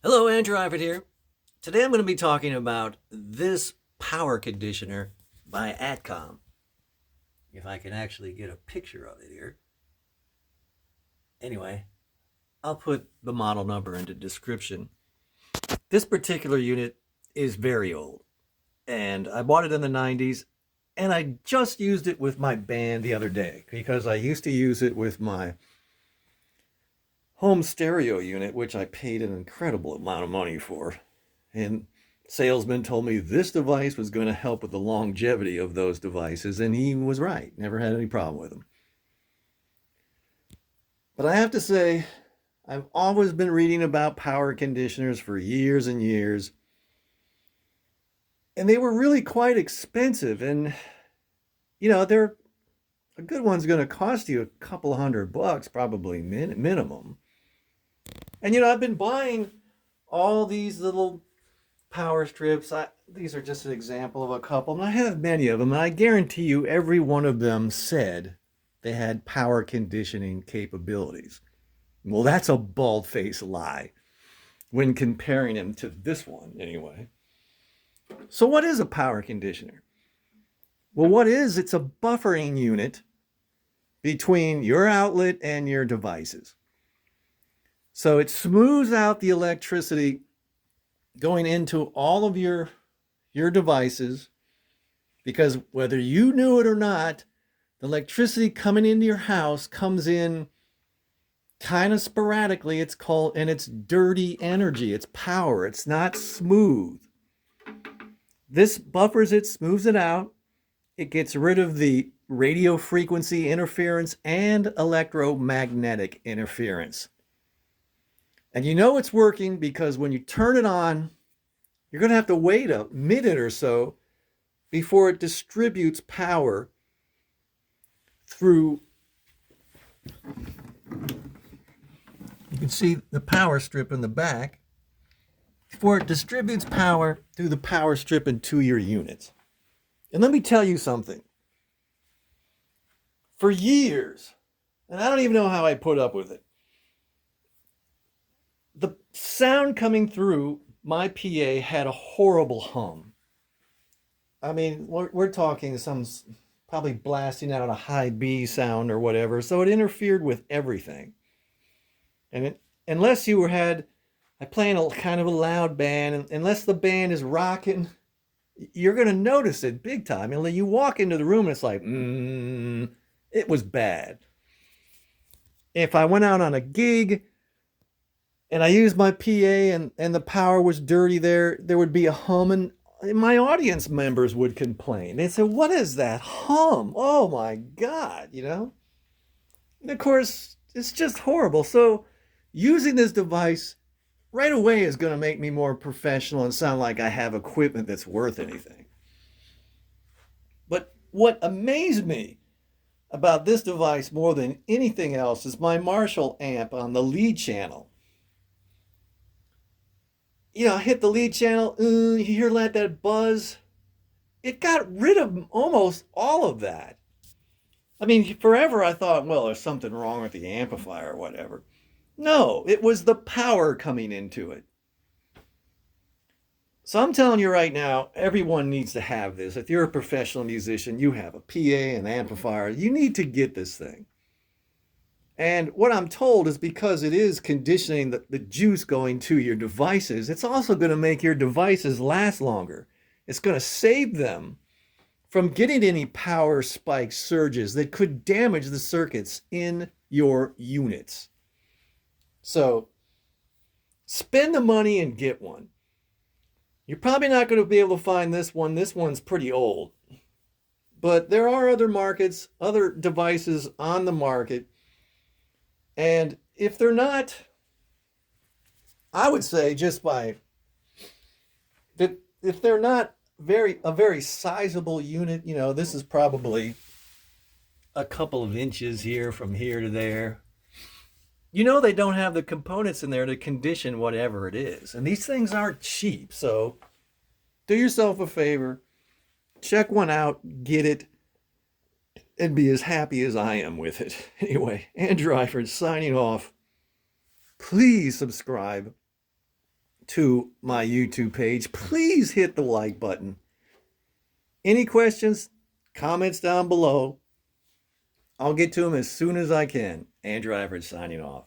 Hello, Andrew Ivert here. Today I'm going to be talking about this power conditioner by Adcom. If I can actually get a picture of it here. Anyway, I'll put the model number into description. This particular unit is very old, and I bought it in the 90s, and I just used it with my band the other day because I used to use it with my home stereo unit, which I paid an incredible amount of money for. And salesman told me this device was going to help with the longevity of those devices, and he was right. Never had any problem with them. But I have to say, I've always been reading about power conditioners for years and years, and they were really quite expensive. And they're a good one's going to cost you a couple $100, probably minimum. And I've been buying all these little power strips. These are just an example of a couple, and I have many of them, and I guarantee you every one of them said they had power conditioning capabilities. Well, that's a bald-faced lie when comparing them to this one, anyway. So what is a power conditioner? Well, it's a buffering unit between your outlet and your devices. So it smooths out the electricity going into all of your devices, because whether you knew it or not, the electricity coming into your house comes in kind of sporadically. It's dirty energy. It's power. It's not smooth. This buffers it, smooths it out. It gets rid of the radio frequency interference and electromagnetic interference. And it's working because when you turn it on, you're going to have to wait a minute or so before it distributes power through. You can see the power strip in the back. Before it distributes power through the power strip into your units. And let me tell you something. For years, and I don't even know how I put up with it, the sound coming through my PA had a horrible hum. I mean, we're talking some probably blasting out a high B sound or whatever, so it interfered with everything. And unless I play in a kind of a loud band, and unless the band is rocking, you're going to notice it big time. And you walk into the room and it's like, it was bad. If I went out on a gig and I used my PA and the power was dirty, there would be a hum, and my audience members would complain. They'd say, what is that hum? Oh my God, And of course, it's just horrible. So using this device right away is going to make me more professional and sound like I have equipment that's worth anything. But what amazed me about this device more than anything else is my Marshall amp on the lead channel. I hit the lead channel, you hear that buzz. It got rid of almost all of that. I mean, forever I thought, well, there's something wrong with the amplifier or whatever. No, it was the power coming into it. So I'm telling you right now, everyone needs to have this. If you're a professional musician, you have a PA, an amplifier, you need to get this thing. And what I'm told is because it is conditioning the juice going to your devices, it's also going to make your devices last longer. It's going to save them from getting any power spike surges that could damage the circuits in your units. So spend the money and get one. You're probably not going to be able to find this one. This one's pretty old. But there are other markets, other devices on the market. And if they're not, I would say just by that, if they're not a very sizable unit, this is probably a couple of inches here from here to there. They don't have the components in there to condition whatever it is. And these things aren't cheap. So do yourself a favor, check one out, get it, and be as happy as I am with it. Anyway, Andrew Eifert signing off. Please subscribe. to my YouTube page, please hit the like button. Any questions, comments down below. I'll get to them as soon as I can. Andrew Average signing off.